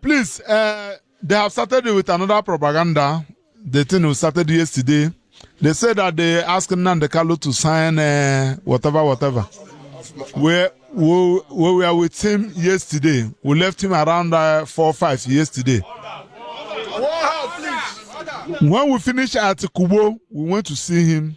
Please, they have started with another propaganda. The thing we started yesterday. They said that they asked Nnamdi Kanu to sign whatever. We were with him yesterday. We left him around 4 or 5 yesterday. When we finished at Kubo, we went to see him.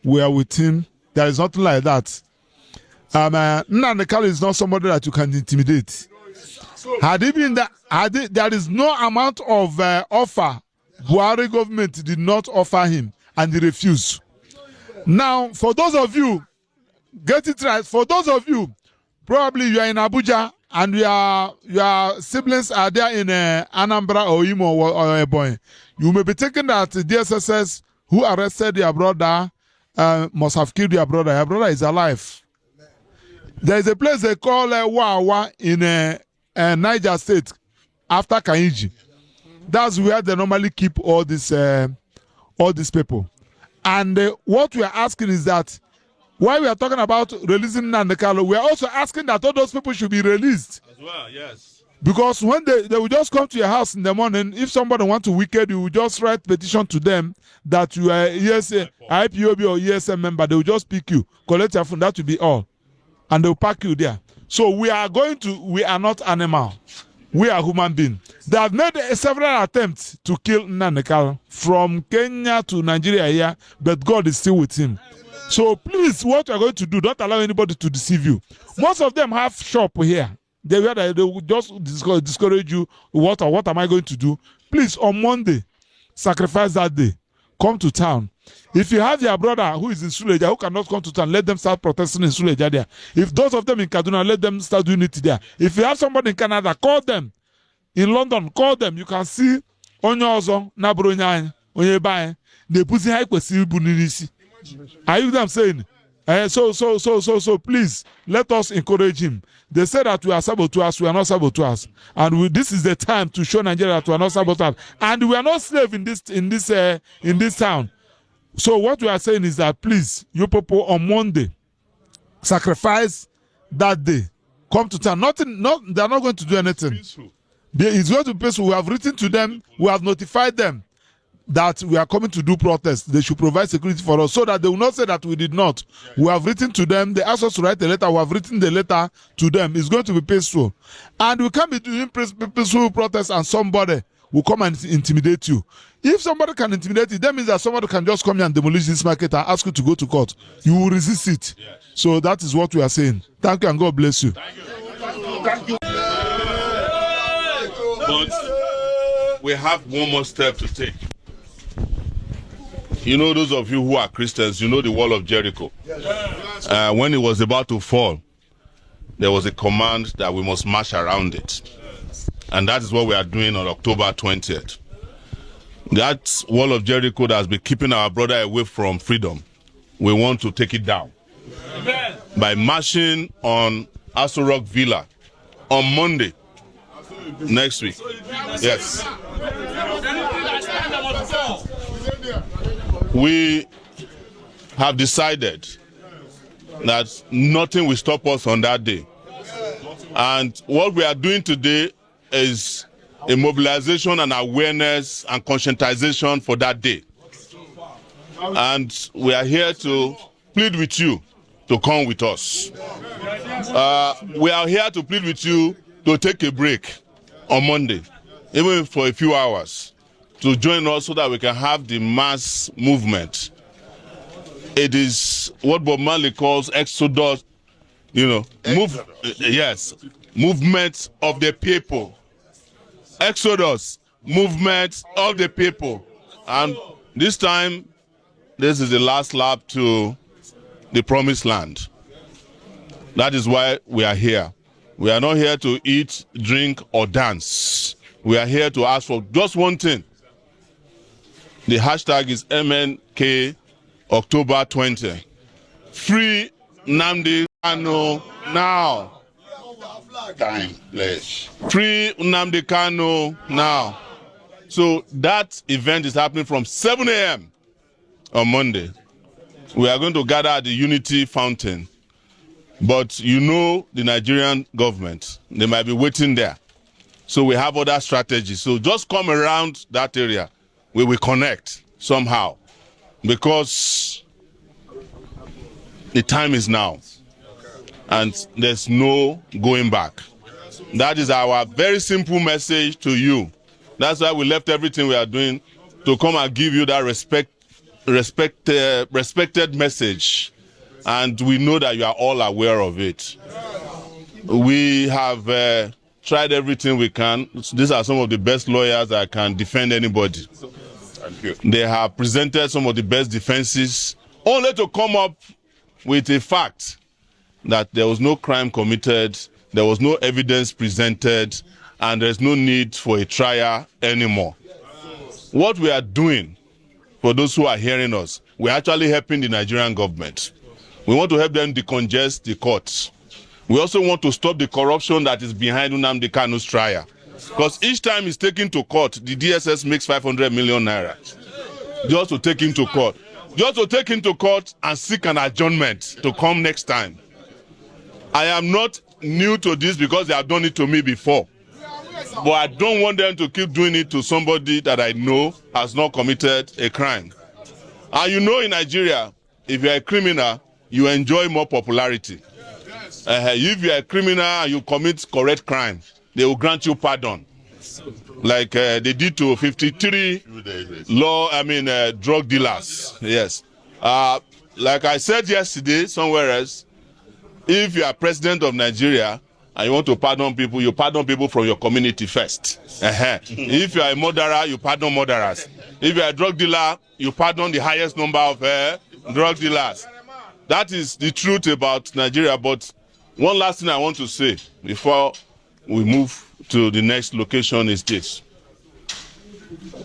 We are with him. There is nothing like that. Nnamdi Kanu is not somebody that you can intimidate. Had he been that, there is no amount of offer Buhari government did not offer him, and he refused. Now, for those of you, get it right. For those of you, probably you are in Abuja and your siblings are there in Anambra or Imo or Ebonyi. You may be thinking that the DSSS who arrested your brother must have killed your brother. Your brother is alive. There is a place they call Wawa in Niger State after Kainji. That's where they normally keep all these people. And what we are asking is that while we are talking about releasing Nnamdi Kanu, we are also asking that all those people should be released. As well, yes. Because when they will just come to your house in the morning, if somebody wants to wicked, you will just write petition to them that you are IPOB or ESM member. They will just pick you, collect your phone. That will be all. And they will pack you there. So we are not animal. We are human beings. They have made several attempts to kill Nnamdi Kanu from Kenya to Nigeria here, but God is still with him. So please, what you are going to do, don't allow anybody to deceive you. Most of them have shop here. They will just discourage you. What am I going to do? Please, on Monday, sacrifice that day. Come to town. If you have your brother who is in Suleja who cannot come to town, let them start protesting in Suleja there. If those of them in Kaduna, let them start doing it there. If you have somebody in Canada, call them. In London, call them. You can see Onyozo, Nabronya, Onyebae. They put high question. Are you them saying? So please let us encourage him. They say that we are saboteurs, we are not saboteurs, and this is the time to show Nigeria that we are not saboteurs, and we are not slaves in this town. So what we are saying is that please, you people on Monday, sacrifice that day, come to town. They are not going to do anything. It's going to be peaceful. We have written to them, we have notified them that we are coming to do protests. They should provide security for us so that they will not say that we did not. We have written to them. They asked us to write a letter. We have written the letter to them. It's going to be peaceful. And we can't be doing peaceful protests and somebody will come and intimidate you. If somebody can intimidate you, that means that somebody can just come here and demolish this market and ask you to go to court. You will resist it. Yes. So that is what we are saying. Thank you and God bless you. Thank you. Thank you. But we have one more step to take. You know, those of you who are Christians, you know the wall of Jericho. When it was about to fall, there was a command that we must march around it. And that is what we are doing on October 20th. That wall of Jericho that has been keeping our brother away from freedom, we want to take it down. Amen. By marching on Aso Rock Villa on Monday next week. Yes. We have decided that nothing will stop us on that day. And what we are doing today is a mobilization and awareness and conscientization for that day. And we are here to plead with you to come with us. We are here to plead with you to take a break. on Monday, even for a few hours, to join us so that we can have the mass movement. It is what Bob Marley calls exodus, movement of the people. Exodus, movement of the people. And this time, this is the last lap to the promised land. That is why we are here. We are not here to eat, drink, or dance. We are here to ask for just one thing. The hashtag is MNK October 20. Free Nnamdi Kanu now. Time, please. Free Nnamdi Kanu now. So that event is happening from 7 a.m. on Monday. We are going to gather at the Unity Fountain. But you know the Nigerian government, they might be waiting there. So we have other strategies. So just come around that area. We will connect somehow. Because the time is now. And there's no going back. That is our very simple message to you. That's why we left everything we are doing to come and give you that respected message. And we know that you are all aware of it. We have tried everything we can. These are some of the best lawyers that can defend anybody. Thank you. They have presented some of the best defenses, only to come up with a fact that there was no crime committed, there was no evidence presented, and there's no need for a trial anymore. What we are doing, for those who are hearing us, we're actually helping the Nigerian government. We want to help them decongest the courts. We also want to stop the corruption that is behind Nnamdi Kanu's trial. Because each time he's taken to court, the DSS makes 500 million naira. Just to take him to court. Just to take him to court and seek an adjournment to come next time. I am not new to this because they have done it to me before. But I don't want them to keep doing it to somebody that I know has not committed a crime. And you know in Nigeria, if you're a criminal, you enjoy more popularity. If you're a criminal and you commit correct crime, they will grant you pardon. Like they did to 53 drug dealers. Yes. Like I said yesterday, somewhere else, if you are president of Nigeria and you want to pardon people, you pardon people from your community first. If you are a murderer, you pardon murderers. If you are a drug dealer, you pardon the highest number of drug dealers. That is the truth about Nigeria. But one last thing I want to say before we move to the next location is this.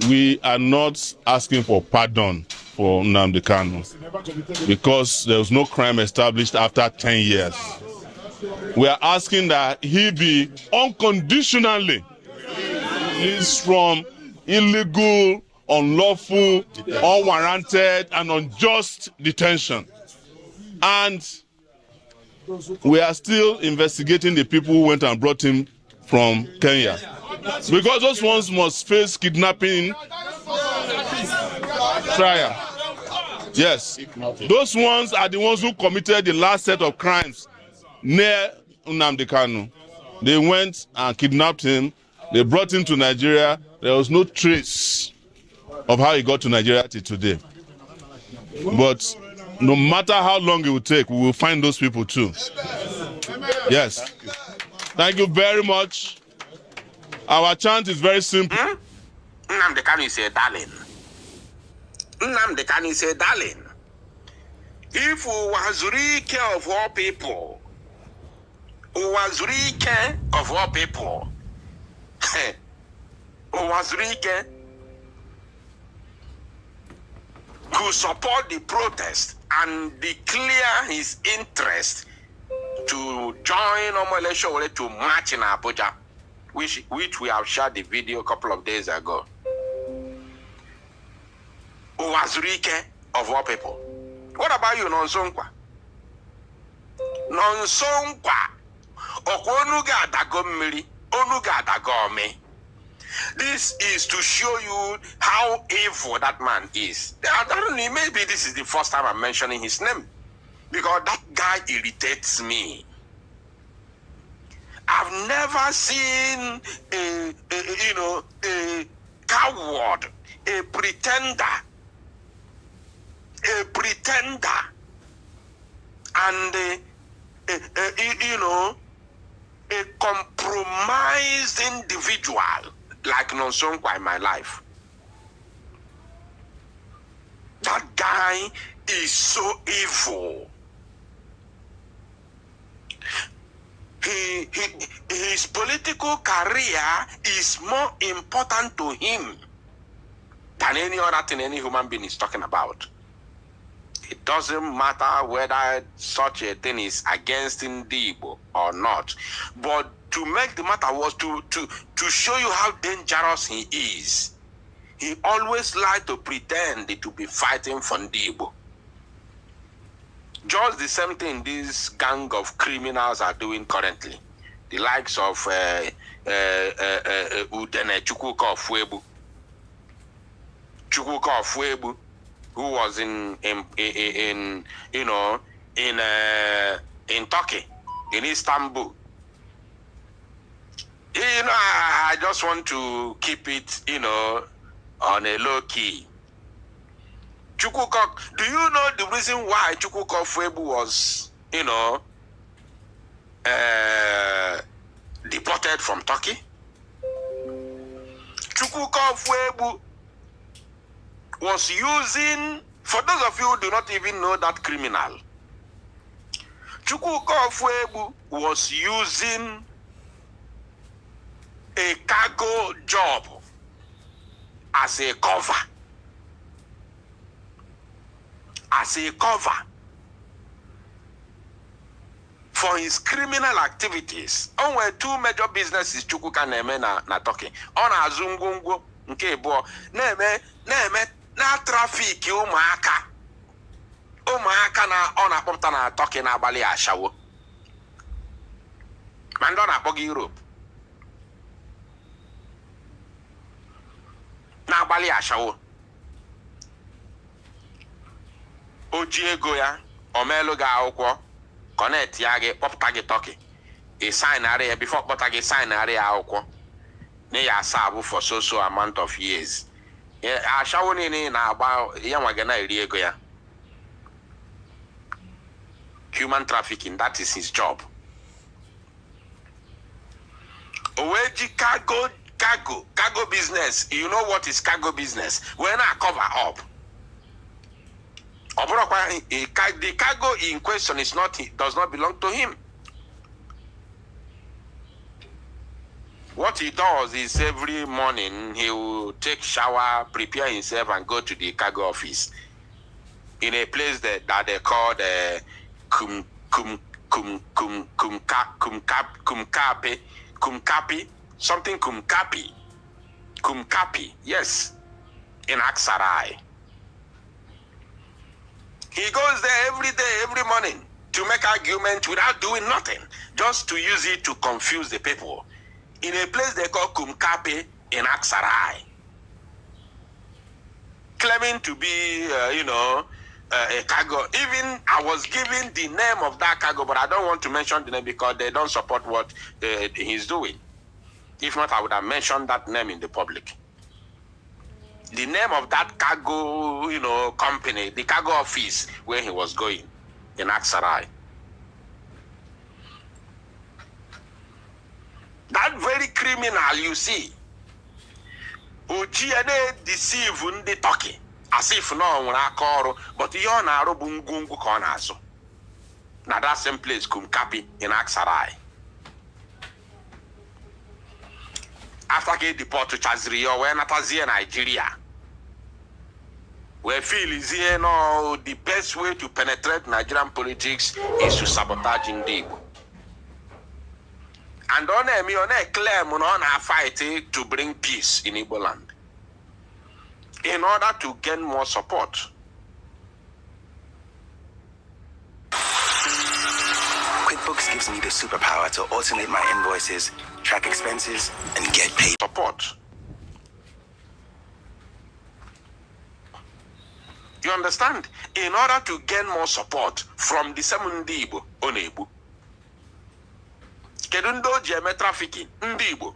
We are not asking for pardon for Nnamdi Kanu because there was no crime established after 10 years. We are asking that he be unconditionally released from illegal, unlawful, unwarranted, and unjust detention. And we are still investigating the people who went and brought him from Kenya. Because those ones must face kidnapping trial. Yes. Those ones are the ones who committed the last set of crimes near Nnamdi Kanu. They went and kidnapped him. They brought him to Nigeria. There was no trace of how he got to Nigeria till today. But no matter how long it will take, we will find those people too. Yes. Thank you very much. Our chant is very simple. Nnamdi Kanu is a darling. Nnamdi Kanu is a darling. If Uwazurike of all people, Uwazurike of all people, Uwazurike could support the protest and declare his interest to join Mobilization to march in Abuja, which we have shared the video a couple of days ago. Uwazurike of all people. What about you, Nonsonkwa? Nonsonkwa. Okonuga dagomiri, onuga dagomi. This is to show you how evil that man is. I don't know, maybe this is the first time I'm mentioning his name, because that guy irritates me. I've never seen a a coward, a pretender, and a compromised individual like Nonsonkwa in my life. That guy is so evil. His political career is more important to him than any other thing any human being is talking about. It doesn't matter whether such a thing is against Igbo or not. But to make the matter worse, to show you how dangerous he is, he always likes to pretend to be fighting for Igbo. Just the same thing this gang of criminals are doing currently. The likes of Udene Chukwuka Ofwebu, who was in Turkey, in Istanbul. I just want to keep it, on a low key. Chukwuka, do you know the reason why Chukwuka Ofwebu was, deported from Turkey? Chukwuka Ofwebu was using, for those of you who do not even know that criminal, Chukwuka Ofwebu was using a cargo job as a cover. For his criminal activities. On were two major businesses Chukwuka na-eme na Turkey. Ọ na-azụ ngwongwo nke ịbụọ na-eme na trafik ụmụaka na ọ na-akpọpụta na Turkey na-agbalị ashawo. Ma ndị ọ na-akpọ gị Europe na-agbalị ashawo. O ji ego ya, o meelu gị akwụkwọ, connect ya gị, kpọpụta gị Turkey. Ị signarị ya, before kpọta gị signarị ya akwụkwọ. Na ya serve for so amount of years. Ashawo niile na-agba ya nwa gị na-eri ego ya. Human trafficking, that is his job. O wee ji cargo business. You know what is cargo business? When I cover up. The cargo in question does not belong to him. What he does is every morning he will take shower, prepare himself, and go to the cargo office in a place that they call the Kumkapi, yes, in Aksaray. He goes there every day, every morning to make arguments without doing nothing, just to use it to confuse the people. In a place they call Kumkapi in Aksaray. Claiming to be, a cargo. Even I was given the name of that cargo, but I don't want to mention the name because they don't support what he's doing. If not, I would have mentioned that name in the public. The name of that cargo, company, the cargo office where he was going in Aksaray. That very criminal you see, Uchiene deceive the Turkey as if no one are but you are na robungungu konazo. Now that same place Kumkapi in Aksaray. After getting deported to Chazrio, we're not as here Nigeria. We feel is here now the best way to penetrate Nigerian politics is to sabotage Igbo. And on a claim on a fight to bring peace in Igbo land. In order to gain more support. QuickBooks gives me the superpower to automate my invoices, track expenses, and get paid. Support. You understand? In order to gain more support from the same Igbo Onebu. Kedundo jeme trafficking Igbo.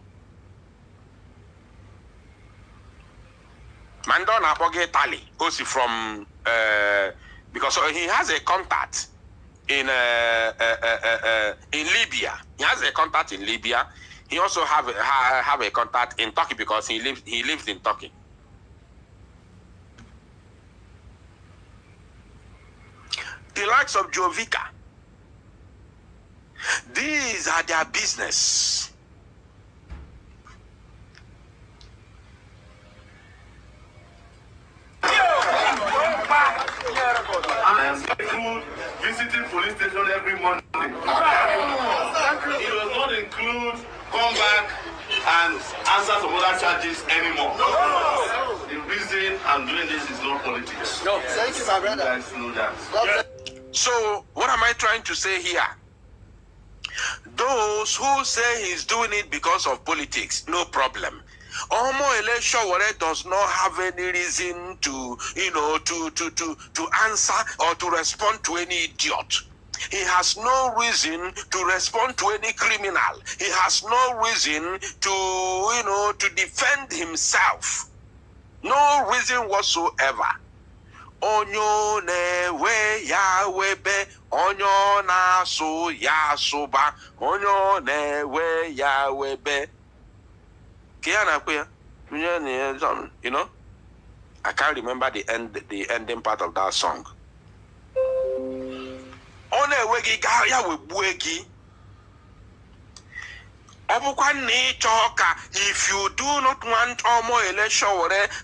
Mandon Aboge Tali, also from because he has a contact in Libya. He has a contact in Libya. He also have a contact in Turkey because he lives in Turkey. The likes of Jovika. These are their business. I am visiting police station every Monday. It does not include come back and answer some other charges anymore. The reason I'm doing this is not politics. No, thank you, my brother. You guys know that. So, what am I trying to say here? Those who say he's doing it because of politics, no problem. Omo election does not have any reason to, to answer or to respond to any idiot. He has no reason to respond to any criminal. He has no reason to, to defend himself. No reason whatsoever. Onyo newe ya webe, onyo na so ya soba, onyo newe ya webe. You know, I can't remember the ending part of that song. If you do not want Omo election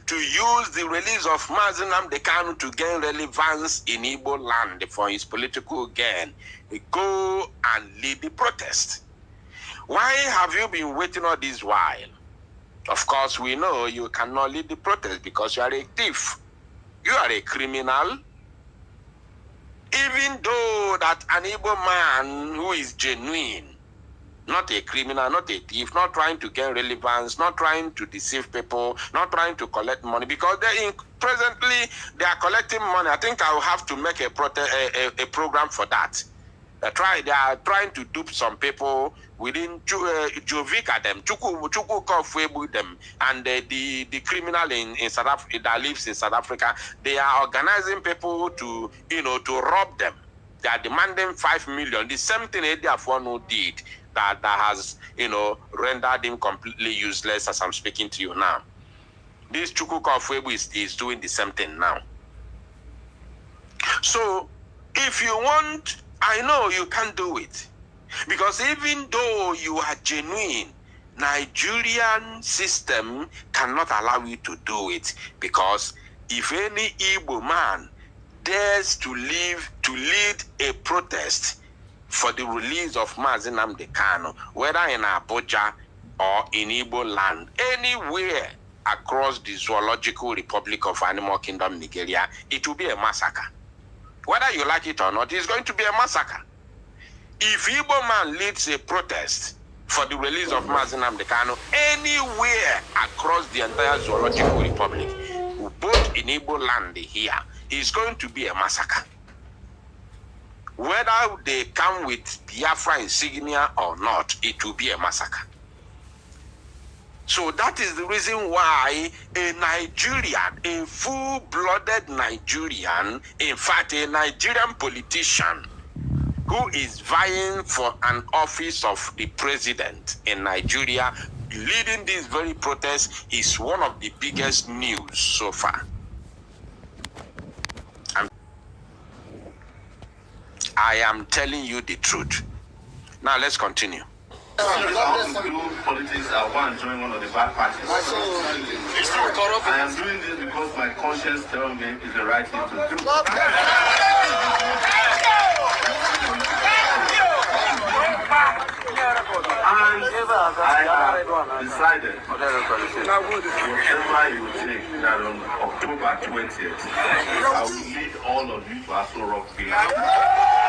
to use the release of Mazi Nnamdi Kanu to gain relevance in Igbo land for his political gain, go and lead the protest. Why have you been waiting all this while? Of course, we know you cannot lead the protest because you are a thief. You are a criminal. Even though that an Igbo man who is genuine, not a criminal, not a thief, not trying to gain relevance, not trying to deceive people, not trying to collect money, because presently they are collecting money. I think I will have to make a program for that. They are trying to dupe some people within Jovika them, Chuku Kofwebu them, and the criminal in South Africa that lives in South Africa. They are organizing people to to rob them. They are demanding 5 million. The same thing Ediafonu did that has rendered him completely useless as I'm speaking to you now. This Chuku Kofwebu is doing the same thing now. So if you want, I know you can't do it. Because even though you are genuine, Nigerian system cannot allow you to do it. Because if any Igbo man dares to lead a protest for the release of Mazi Nnamdi Kanu, whether in Abuja or in Igbo land, anywhere across the Zoological Republic of Animal Kingdom, Nigeria, it will be a massacre. Whether you like it or not, it's going to be a massacre. If Igbo man leads a protest for the release of Mazi Nnamdi Kanu anywhere across the entire Zoological Republic, both in Igbo land here, it's going to be a massacre. Whether they come with Biafra insignia or not, it will be a massacre. So that is the reason why a Nigerian, a full-blooded Nigerian, in fact, a Nigerian politician who is vying for an office of the president in Nigeria, leading this very protest, is one of the biggest news so far. I am telling you the truth. Now let's continue. I do politics, I want to join one of the bad parties. I am doing this because my conscience tells me it's the right thing to do. And I have decided whatever you take that on October 20th, I will lead all of you to Aso Rock Villa.